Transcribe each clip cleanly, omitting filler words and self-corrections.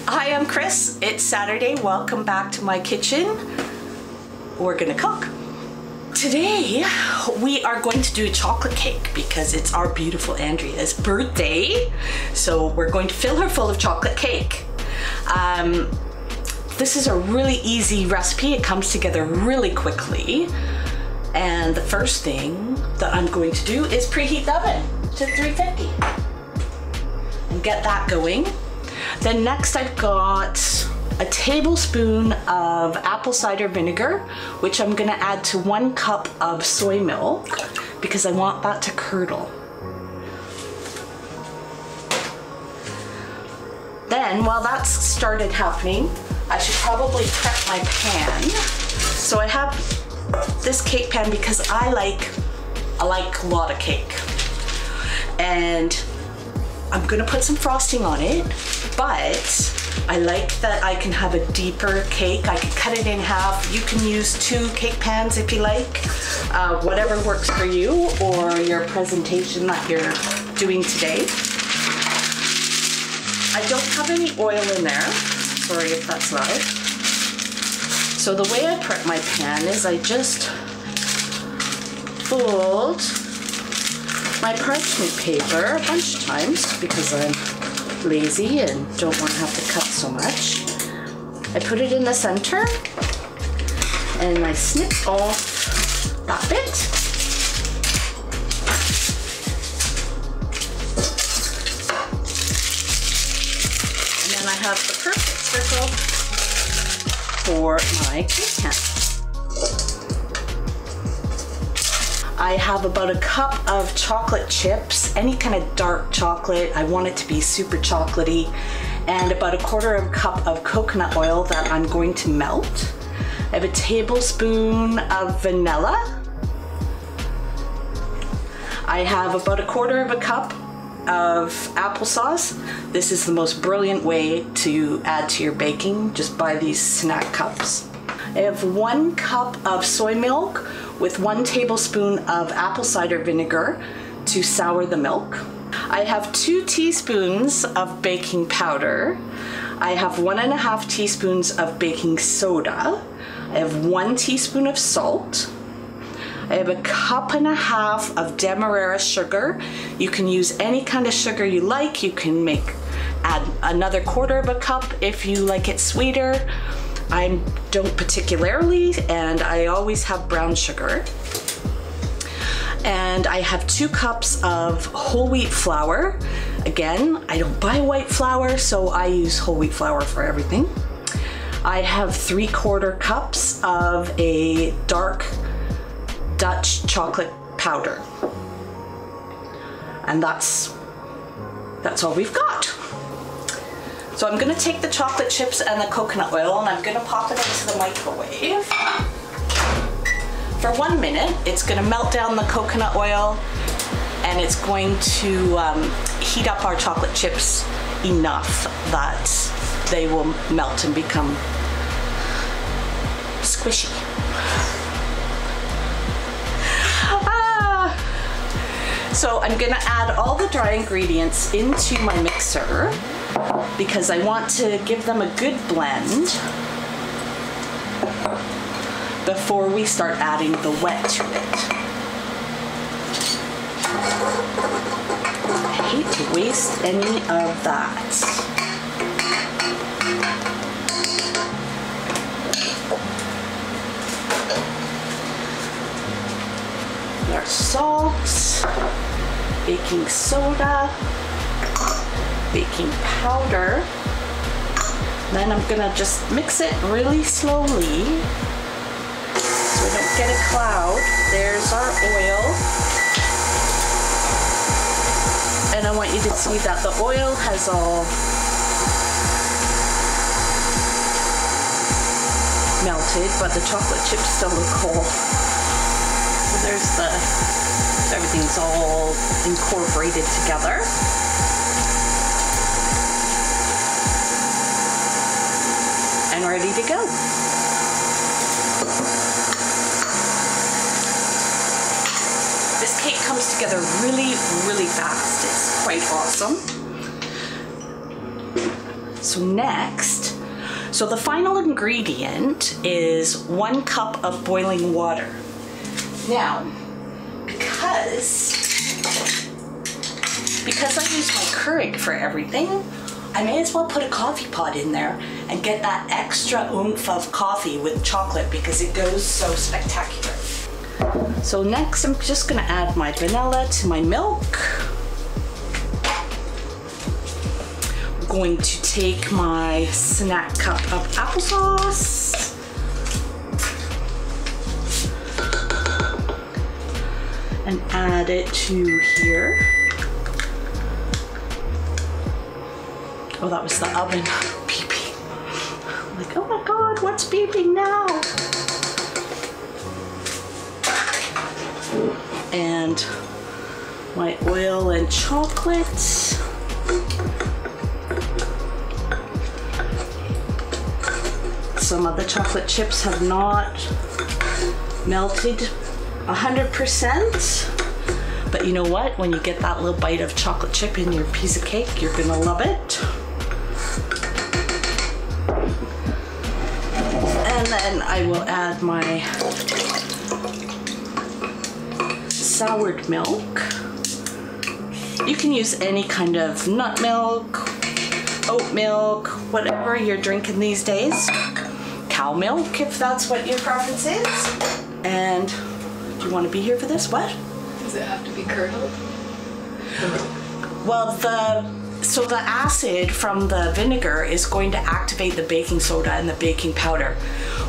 Hi, I'm Chris. It's Saturday. Welcome back to my kitchen. We're gonna cook. Today, we are going to do a chocolate cake because it's our beautiful Andrea's birthday. So we're going to fill her full of chocolate cake. This is a really easy recipe. It comes together really quickly. And the first thing that I'm going to do is preheat the oven to 350 and get that going. Then next I've got a tablespoon of apple cider vinegar, which I'm gonna add to 1 cup of soy milk because I want that to curdle. Then while that's started happening, I should probably prep my pan. So I have this cake pan because I like a lot of cake. And I'm gonna put some frosting on it, but I like that I can have a deeper cake. I can cut it in half. You can use 2 cake pans if you like, whatever works for you or your presentation that you're doing today. I don't have any oil in there. Sorry if that's loud. So the way I prep my pan is I just fold my parchment paper a bunch of times because I'm lazy and don't want to have to cut so much. I put it in the center and I snip off that bit. And then I have the perfect circle for my cake pan. I have about a cup of chocolate chips, any kind of dark chocolate. I want it to be super chocolatey. And about a 1/4 cup of coconut oil that I'm going to melt. I have a tablespoon of vanilla. I have about a 1/4 cup of applesauce. This is the most brilliant way to add to your baking. Just buy these snack cups. I have 1 cup of soy milk with 1 tablespoon of apple cider vinegar to sour the milk. I have 2 teaspoons of baking powder. I have 1½ teaspoons of baking soda. I have 1 teaspoon of salt. I have a 1.5 cups of demerara sugar. You can use any kind of sugar you like. You can add another 1/4 cup if you like it sweeter. I don't particularly, and I always have brown sugar. And I have 2 cups of whole wheat flour. Again, I don't buy white flour, so I use whole wheat flour for everything. I have 3/4 cups of a dark Dutch chocolate powder. And that's all we've got. So I'm gonna take the chocolate chips and the coconut oil and I'm gonna pop it into the microwave. For 1 minute, it's gonna melt down the coconut oil and it's going to heat up our chocolate chips enough that they will melt and become squishy. So I'm gonna add all the dry ingredients into my mixer because I want to give them a good blend before we start adding the wet to it. I hate to waste any of that. Our salt, baking soda, baking powder. Then I'm gonna just mix it really slowly so we don't get a cloud. There's our oil. And I want you to see that the oil has all melted, but the chocolate chips still look whole. So everything's all incorporated together. And ready to go. This cake comes together really, really fast. It's quite awesome. So next, so the final ingredient is 1 cup of boiling water. Now, because I use my Keurig for everything, I may as well put a coffee pod in there and get that extra oomph of coffee with chocolate because it goes so spectacular. So next I'm just gonna add my vanilla to my milk. I'm going to take my snack cup of applesauce. And add it to here. Oh, that was the oven beeping. I'm like, oh my God, what's beeping now? And my oil and chocolate. Some of the chocolate chips have not melted 100%. But you know what? When you get that little bite of chocolate chip in your piece of cake, you're gonna love it. And then I will add my soured milk. You can use any kind of nut milk, oat milk, whatever you're drinking these days. Cow milk, if that's what your preference is. And do you want to be here for this? What? Does it have to be curdled? Well, so the acid from the vinegar is going to activate the baking soda and the baking powder.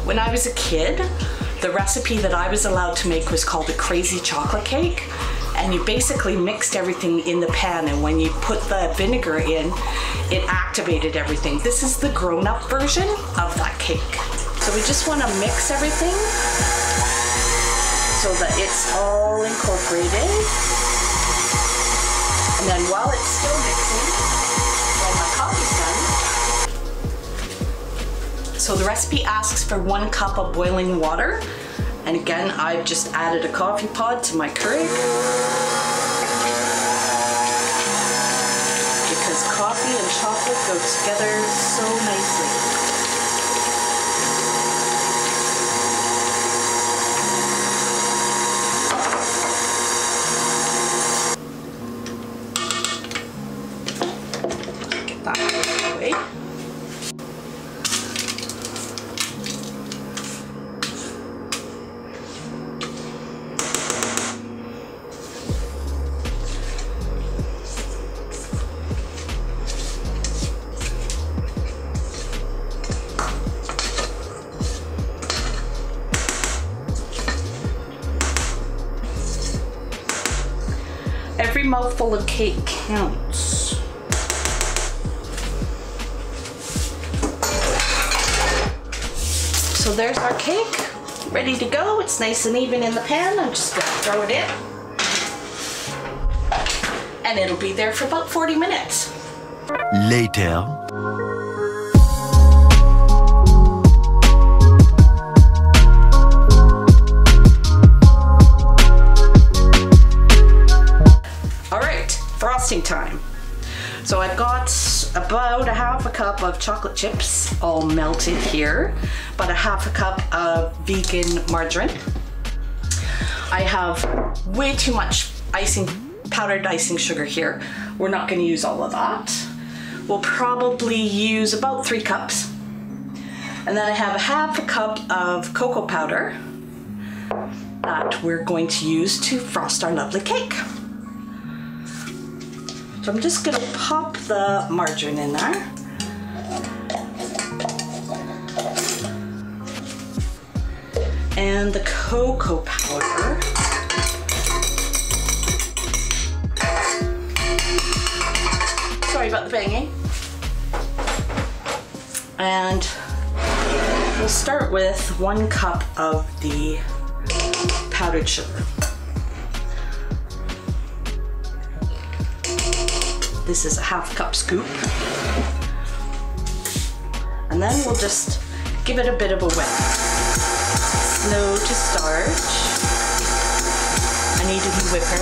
When I was a kid, the recipe that I was allowed to make was called a crazy chocolate cake. And you basically mixed everything in the pan, and when you put the vinegar in, it activated everything. This is the grown-up version of that cake. So we just want to mix everything so that it's all incorporated. And then while it's still mixing, while my coffee's done, so the recipe asks for 1 cup of boiling water. And again, I've just added a coffee pod to my Keurig because coffee and chocolate go together so nicely. Get that out of the way. Every mouthful of cake counts. So there's our cake, ready to go. It's nice and even in the pan. I'm just gonna throw it in. And it'll be there for about 40 minutes. Later. Frosting time. So I've got about a half a cup of chocolate chips all melted here, about a half a cup of vegan margarine. I have way too much powdered icing sugar here. We're not going to use all of that. We'll probably use about 3 cups. And then I have a half a cup of cocoa powder that we're going to use to frost our lovely cake. So I'm just gonna pop the margarine in there. And the cocoa powder. Sorry about the banging. And we'll start with 1 cup of the powdered sugar. This is a half cup scoop. And then we'll just give it a bit of a whip. Slow to start. I need a new whipper.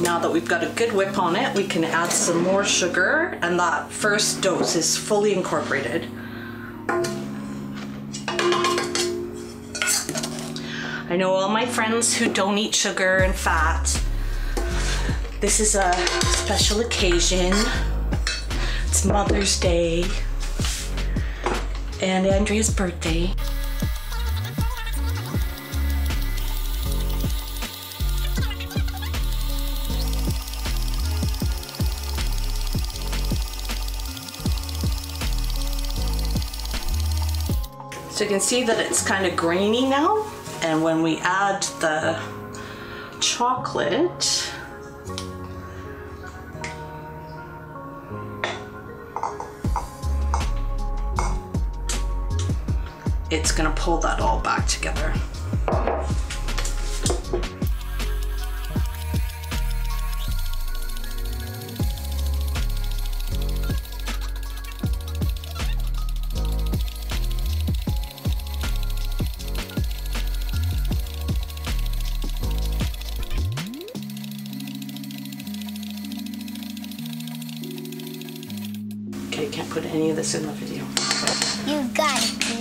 Now that we've got a good whip on it, we can add some more sugar, and that first dose is fully incorporated. I know all my friends who don't eat sugar and fat. This is a special occasion. It's Mother's Day and Andrea's birthday. So you can see that it's kind of grainy now, and when we add the chocolate, it's gonna pull that all back together. Okay, can't put any of this in the video. You got it, dude.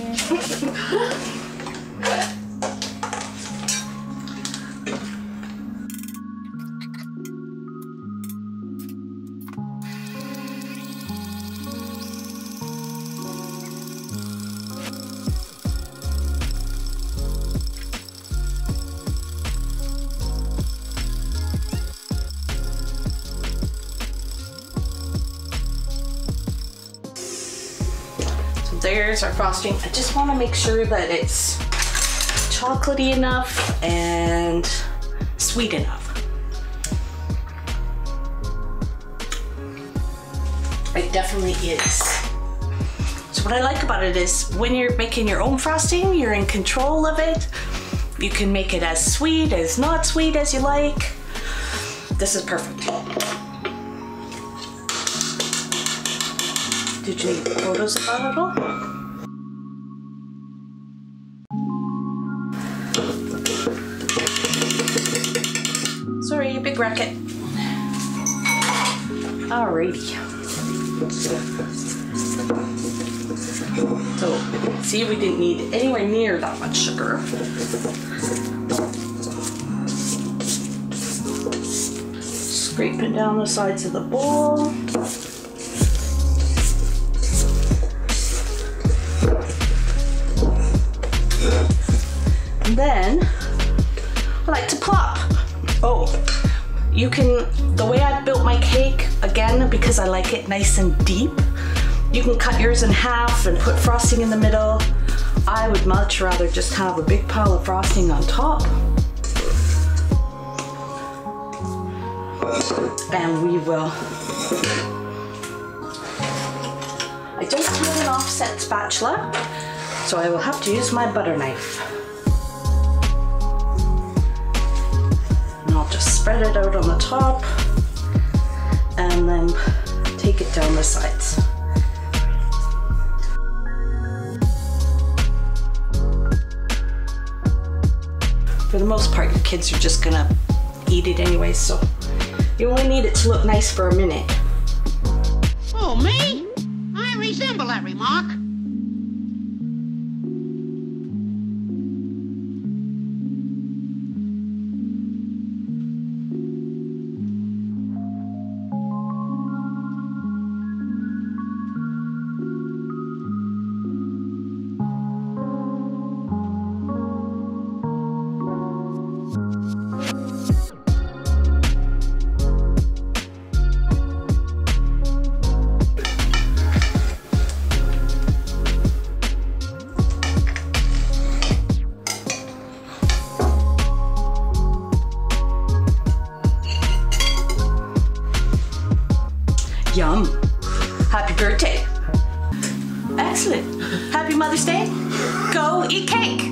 There's our frosting. I just want to make sure that it's chocolatey enough and sweet enough. It definitely is. So what I like about it is when you're making your own frosting, you're in control of it. You can make it as sweet as not sweet as you like. This is perfect. Did you need photos of that at all? Sorry, you big racket. Alrighty. So, see, we didn't need anywhere near that much sugar. Scraping down the sides of the bowl. And then I like to plop. Oh, you can, the way I built my cake, again, because I like it nice and deep, you can cut yours in half and put frosting in the middle. I would much rather just have a big pile of frosting on top. And we will. I don't have an offset spatula, so I will have to use my butter knife. And I'll just spread it out on the top and then take it down the sides. For the most part, your kids are just gonna eat it anyway, so you only need it to look nice for a minute. Oh, me? I resemble that remark. Yum. Happy birthday. Excellent. Happy Mother's Day. Go eat cake.